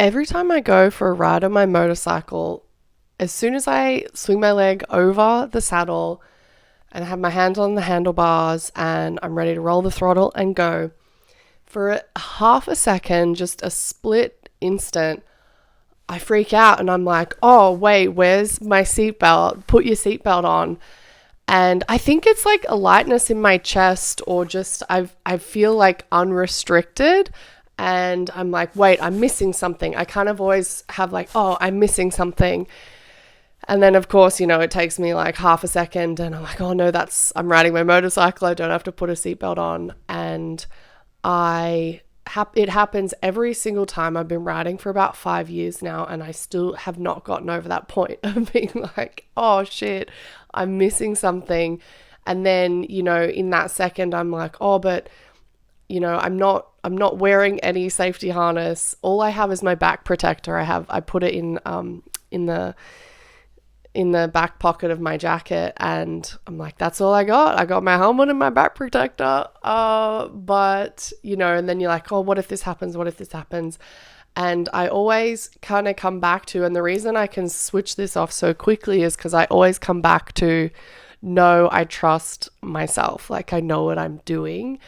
every time I go for a ride on my motorcycle, as soon as I swing my leg over the saddle and have my hands on the handlebars and I'm ready to roll the throttle and go, for half a second, just a split instant, I freak out and I'm like, oh, wait, where's my seatbelt? Put your seatbelt on. And I think it's like a lightness in my chest, or just I feel like unrestricted. And I'm like, wait, I'm missing something. I kind of always have like, oh, I'm missing something. And then, of course, it takes me like half a second and I'm like, oh no, I'm riding my motorcycle. I don't have to put a seatbelt on. And it happens every single time. I've been riding for about 5 years now, and I still have not gotten over that point of being like, oh shit, I'm missing something. And then, in that second, I'm like, oh, but I'm not wearing any safety harness. All I have is my back protector. I put it in the back pocket of my jacket, and I'm like, that's all I got. I got my helmet and my back protector. But and then you're like, oh, what if this happens? What if this happens? And I always kind of come back to, and the reason I can switch this off so quickly is because I always come back to, no, I trust myself. Like, I know what I'm doing.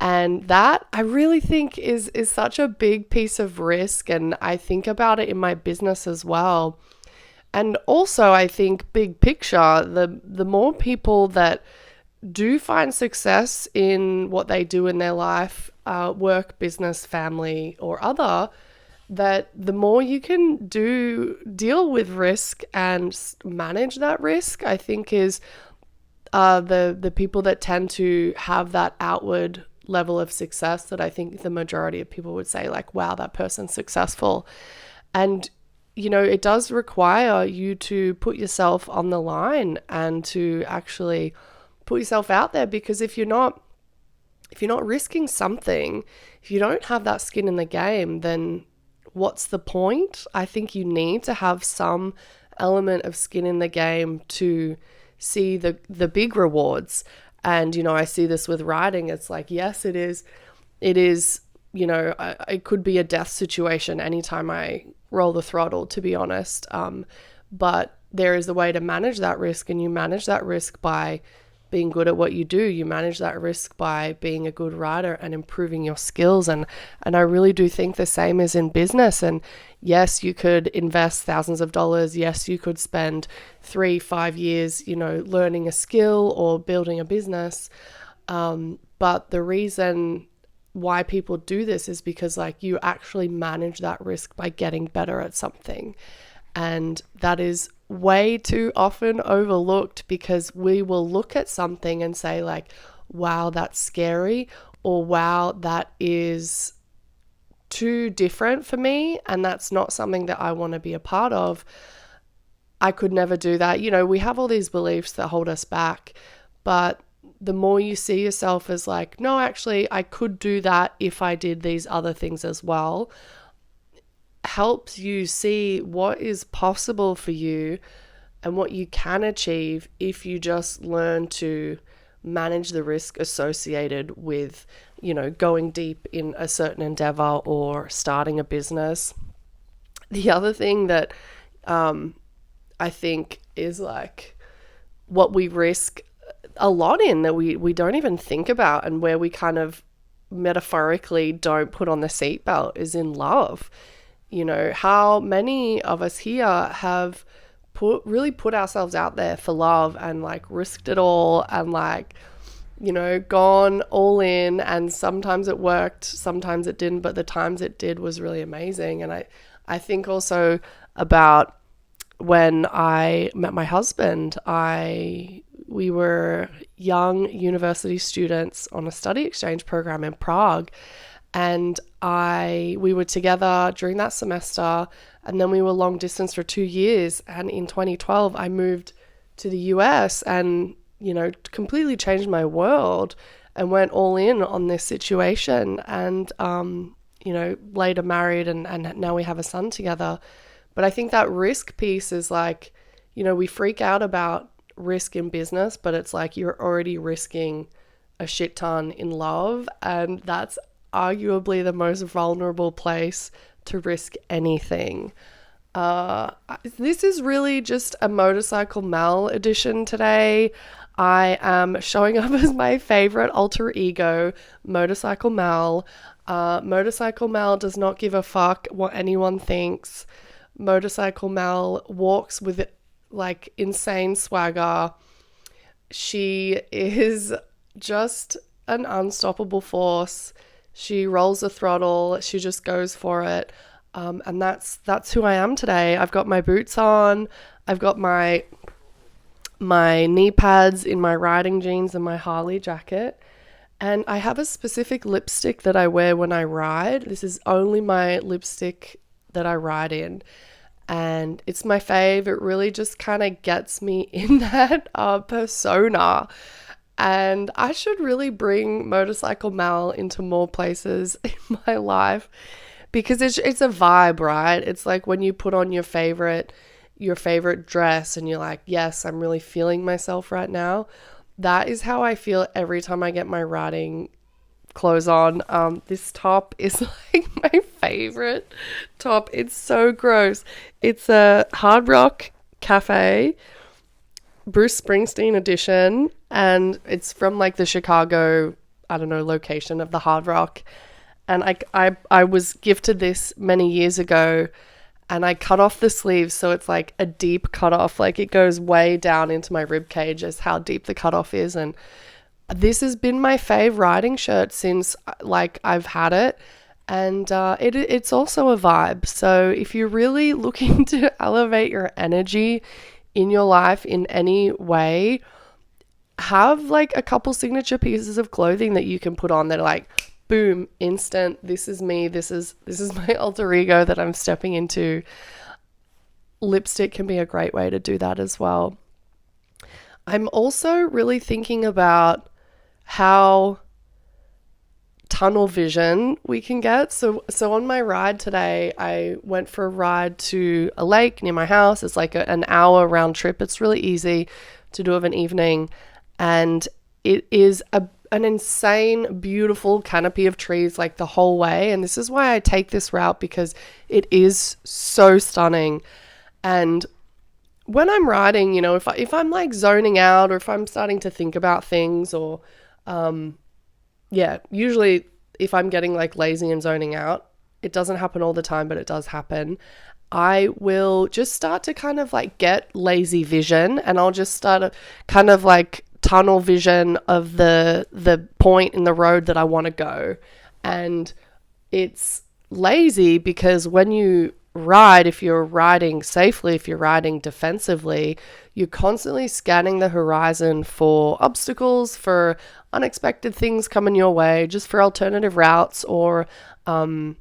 And that, I really think, is such a big piece of risk. And I think about it in my business as well. And also, I think big picture, the more people that do find success in what they do in their life, work, business, family, or other, that the more you can deal with risk and manage that risk, I think is the people that tend to have that outward level of success that I think the majority of people would say, like, wow, that person's successful. And it does require you to put yourself on the line and to actually put yourself out there, because if you're not risking something, if you don't have that skin in the game, then what's the point? I think you need to have some element of skin in the game to see the big rewards. And, I see this with riding. It's like, yes, it is, it could be a death situation anytime I roll the throttle, to be honest. But there is a way to manage that risk, and you manage that risk by being good at what you do. You manage that risk by being a good rider and improving your skills. And I really do think the same is in business. And yes, you could invest thousands of dollars. Yes, you could spend 3-5 years, learning a skill or building a business. But the reason why people do this is because, like, you actually manage that risk by getting better at something. And that is way too often overlooked, because we will look at something and say, like, wow, that's scary, or wow, that is too different for me, and that's not something that I want to be a part of. I could never do that. We have all these beliefs that hold us back, but the more you see yourself as like, no, actually, I could do that if I did these other things as well, helps you see what is possible for you and what you can achieve if you just learn to manage the risk associated with, going deep in a certain endeavor or starting a business. The other thing that I think is like what we risk a lot in, that we don't even think about, and where we kind of metaphorically don't put on the seatbelt, is in love. How many of us here have really put ourselves out there for love and like risked it all and like, gone all in, and sometimes it worked, sometimes it didn't, but the times it did was really amazing. And I think also about when I met my husband, we were young university students on a study exchange program in Prague. And we were together during that semester, and then we were long distance for 2 years. And in 2012, I moved to the US and, completely changed my world and went all in on this situation. And, later married, and now we have a son together. But I think that risk piece is like, we freak out about risk in business, but it's like you're already risking a shit ton in love. And that's arguably the most vulnerable place to risk anything. This is really just a Motorcycle Mel edition today. I am showing up as my favorite alter ego, Motorcycle Mel. Motorcycle Mel does not give a fuck what anyone thinks. Motorcycle Mel walks with like insane swagger. She is just an unstoppable force. She rolls the throttle. She just goes for it. And that's who I am today. I've got my boots on. I've got my knee pads in my riding jeans and my Harley jacket. And I have a specific lipstick that I wear when I ride. This is only my lipstick that I ride in. And it's my fave. It really just kind of gets me in that persona. And I should really bring Motorcycle Mel into more places in my life. Because it's a vibe, right? It's like when you put on your favorite dress and you're like, yes, I'm really feeling myself right now. That is how I feel every time I get my riding clothes on. This top is like my favorite top. It's so gross. It's a Hard Rock Cafe Bruce Springsteen edition, and it's from like the Chicago, I don't know, location of the Hard Rock. And I was gifted this many years ago, and I cut off the sleeves so it's like a deep cut off, like it goes way down into my rib cage is how deep the cut off is. And this has been my fave riding shirt since like I've had it, and it's also a vibe. So if you're really looking to elevate your energy in your life in any way, have like a couple signature pieces of clothing that you can put on that are like, boom, instant, this is me, this is my alter ego that I'm stepping into. Lipstick can be a great way to do that as well. I'm also really thinking about how tunnel vision we can get. So on my ride today, I went for a ride to a lake near my house. It's like an hour round trip. It's really easy to do of an evening. And it is an insane, beautiful canopy of trees like the whole way. And this is why I take this route, because it is so stunning. And when I'm riding, you know, if I'm like zoning out, or if I'm starting to think about things, or usually if I'm getting like lazy and zoning out, it doesn't happen all the time, but it does happen. I will just start to kind of like get lazy vision, and I'll just start a kind of like tunnel vision of the point in the road that I want to go. And it's lazy because when you ride, if you're riding safely, if you're riding defensively, you're constantly scanning the horizon for obstacles, for unexpected things coming your way, just for alternative routes, or like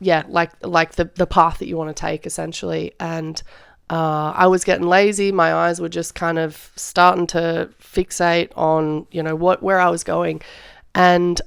the path that you want to take essentially. And I was getting lazy. My eyes were just kind of starting to fixate on, you know, where I was going. And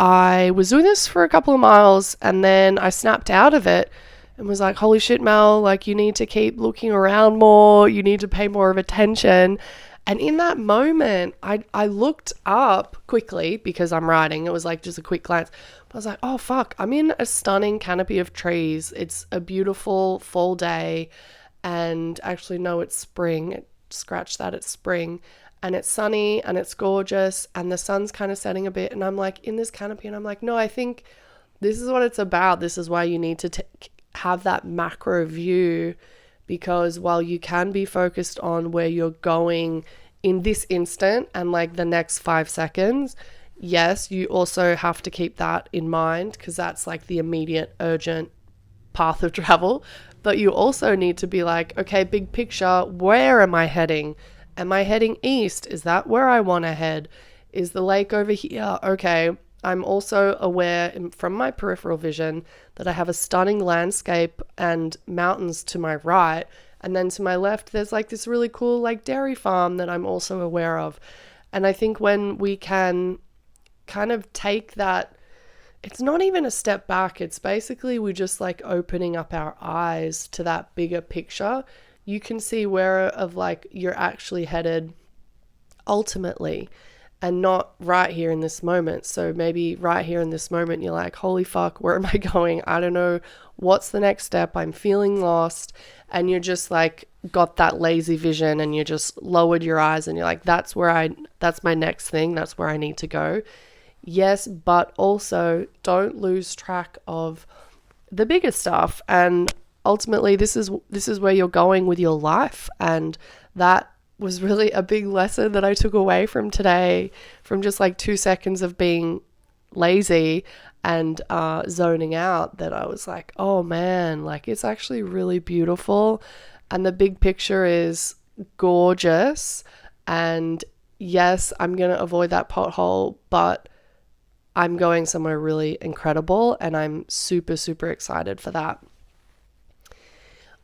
I was doing this for a couple of miles, and then I snapped out of it and was like, holy shit, Mel, like you need to keep looking around more. You need to pay more of attention. And in that moment, I looked up quickly because I'm riding. It was like just a quick glance. But I was like, oh, fuck, I'm in a stunning canopy of trees. It's a beautiful fall day. And actually, no, it's spring. Scratch that, it's spring. And it's sunny and it's gorgeous. And the sun's kind of setting a bit. And I'm like in this canopy, and I'm like, no, I think this is what it's about. This is why you need to have that macro view, because while you can be focused on where you're going in this instant and like the next 5 seconds, yes, you also have to keep that in mind, because that's like the immediate urgent path of travel. But you also need to be like, okay, big picture, where am I heading? Am I heading east? Is that where I want to head? Is the lake over here? Okay, I'm also aware from my peripheral vision that I have a stunning landscape and mountains to my right. And then to my left, there's like this really cool like dairy farm that I'm also aware of. And I think when we can kind of take that, it's not even a step back. It's basically we just like opening up our eyes to that bigger picture. You can see where of like you're actually headed ultimately. and not right here in this moment. So maybe right here in this moment, you're like, holy fuck, where am I going? I don't know. What's the next step? I'm feeling lost. And you're just like, got that lazy vision and you just lowered your eyes and you're like, that's my next thing. That's where I need to go. Yes, but also don't lose track of the bigger stuff. And ultimately, this is where you're going with your life. And that was really a big lesson that I took away from today, from just like 2 seconds of being lazy and zoning out, that I was like, oh man, like it's actually really beautiful. And the big picture is gorgeous. And yes, I'm going to avoid that pothole, but I'm going somewhere really incredible. And I'm super, super excited for that.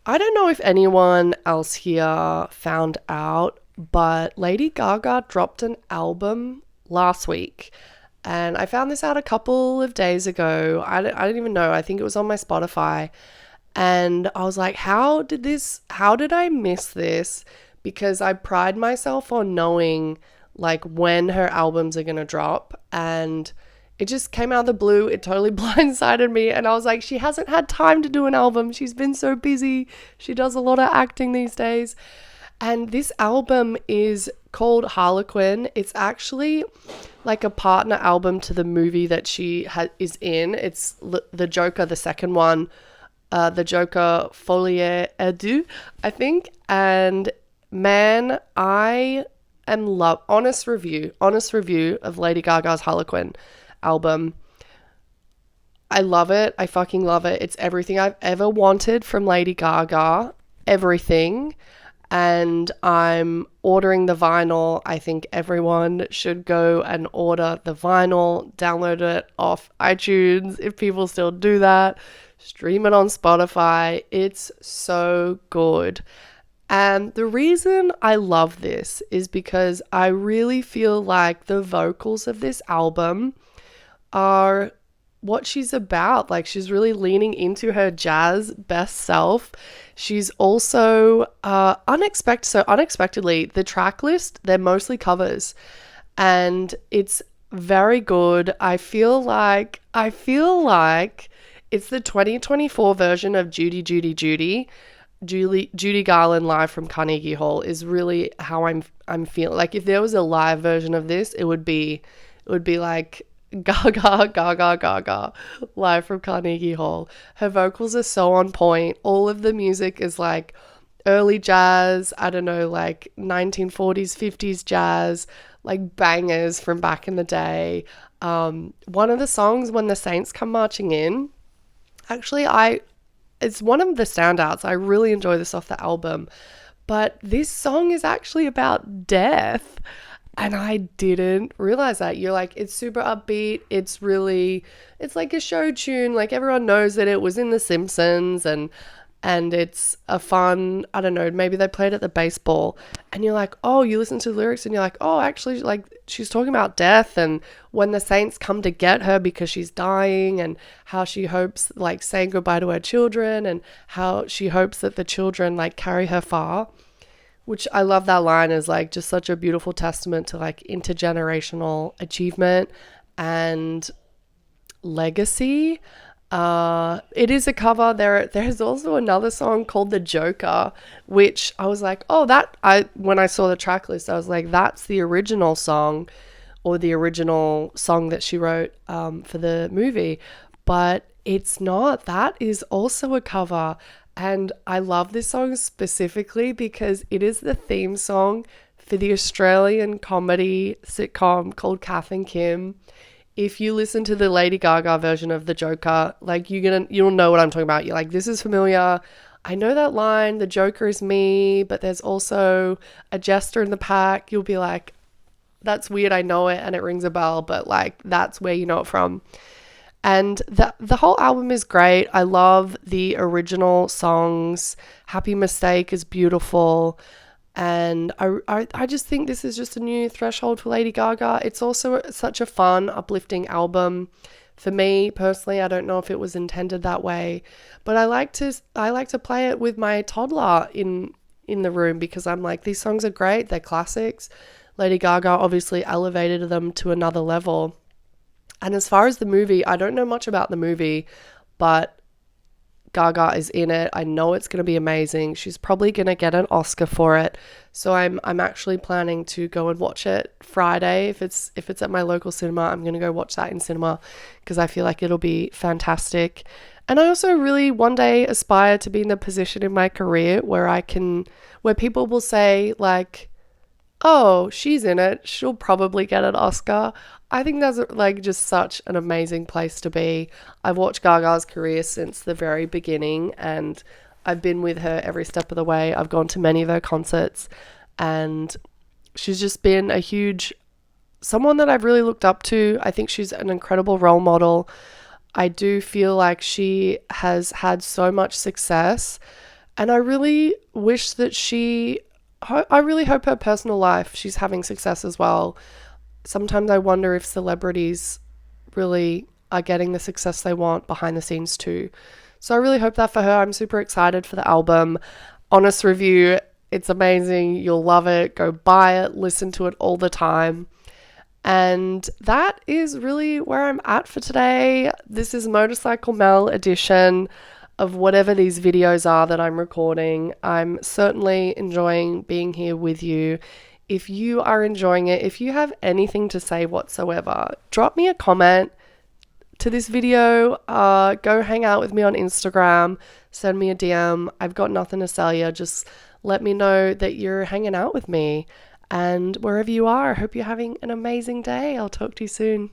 I don't know if anyone else here found out, but Lady Gaga dropped an album last week. And I found this out a couple of days ago. I don't even know. I think it was on my Spotify. And I was like, how did I miss this? Because I pride myself on knowing like when her albums are going to drop. And it just came out of the blue. It totally blindsided me. And I was like, she hasn't had time to do an album. She's been so busy. She does a lot of acting these days. And this album is called Harlequin. It's actually like a partner album to the movie that she is in. It's the Joker, the second one. The Joker Folie à Deux, I think. And man, I am honest review of Lady Gaga's Harlequin album. I love it. I fucking love it. It's everything I've ever wanted from Lady Gaga. Everything. And I'm ordering the vinyl. I think everyone should go and order the vinyl, download it off iTunes if people still do that, stream it on Spotify. It's so good. And the reason I love this is because I really feel like the vocals of this album are what she's about. Like, she's really leaning into her jazz best self. She's also unexpectedly, the track list, they're mostly covers, and it's very good. I feel like it's the 2024 version of Judy Judy Judy. Judy Garland live from Carnegie Hall is really how I'm feeling. Like, if there was a live version of this, it would be like Gaga live from Carnegie Hall. Her vocals are so on point. All of the music is like early jazz, I don't know, like 1940s, 50s jazz, like bangers from back in the day. One of the songs, When the Saints Come Marching In, actually it's one of the standouts. I really enjoy this off the album. But this song is actually about death. And I didn't realize that. You're like, it's super upbeat. It's like a show tune. Like, everyone knows that it was in The Simpsons, and it's a fun, I don't know, maybe they played at the baseball, and you're like, oh, you listen to the lyrics and you're like, oh, actually, like, she's talking about death and when the saints come to get her because she's dying, and how she hopes, like, saying goodbye to her children, and how she hopes that the children, like, carry her far. Which I love that line, is like just such a beautiful testament to like intergenerational achievement and legacy. It is a cover. There's also another song called The Joker, which I was like, oh, when I saw the track list, I was like, that's the original song, or the original song that she wrote for the movie. But it's not. That is also a cover. And I love this song specifically because it is the theme song for the Australian comedy sitcom called Kath and Kim. If you listen to the Lady Gaga version of The Joker, like, you'll know what I'm talking about. You're like, this is familiar. I know that line, the Joker is me, but there's also a jester in the pack. You'll be like, that's weird. I know it and it rings a bell, but like, that's where you know it from. And the whole album is great. I love the original songs. Happy Mistake is beautiful. And I just think this is just a new threshold for Lady Gaga. It's also such a fun, uplifting album. For me personally, I don't know if it was intended that way, but I like to play it with my toddler in the room, because I'm like, these songs are great. They're classics. Lady Gaga obviously elevated them to another level. And as far as the movie, I don't know much about the movie, but Gaga is in it. I know it's going to be amazing. She's probably going to get an Oscar for it. So I'm actually planning to go and watch it Friday. If it's at my local cinema, I'm going to go watch that in cinema because I feel like it'll be fantastic. And I also really one day aspire to be in the position in my career where people will say like, oh, she's in it, she'll probably get an Oscar. I think that's like just such an amazing place to be. I've watched Gaga's career since the very beginning and I've been with her every step of the way. I've gone to many of her concerts and she's just been someone that I've really looked up to. I think she's an incredible role model. I do feel like she has had so much success and I really wish that I really hope her personal life, she's having success as well. Sometimes I wonder if celebrities really are getting the success they want behind the scenes too. So I really hope that for her. I'm super excited for the album. Honest review, it's amazing. You'll love it. Go buy it. Listen to it all the time. And that is really where I'm at for today. This is Motorcycle Mel edition of whatever these videos are that I'm recording. I'm certainly enjoying being here with you. If you are enjoying it, if you have anything to say whatsoever, drop me a comment to this video. Go hang out with me on Instagram, send me a DM. I've got nothing to sell you. Just let me know that you're hanging out with me. And wherever you are, I hope you're having an amazing day. I'll talk to you soon.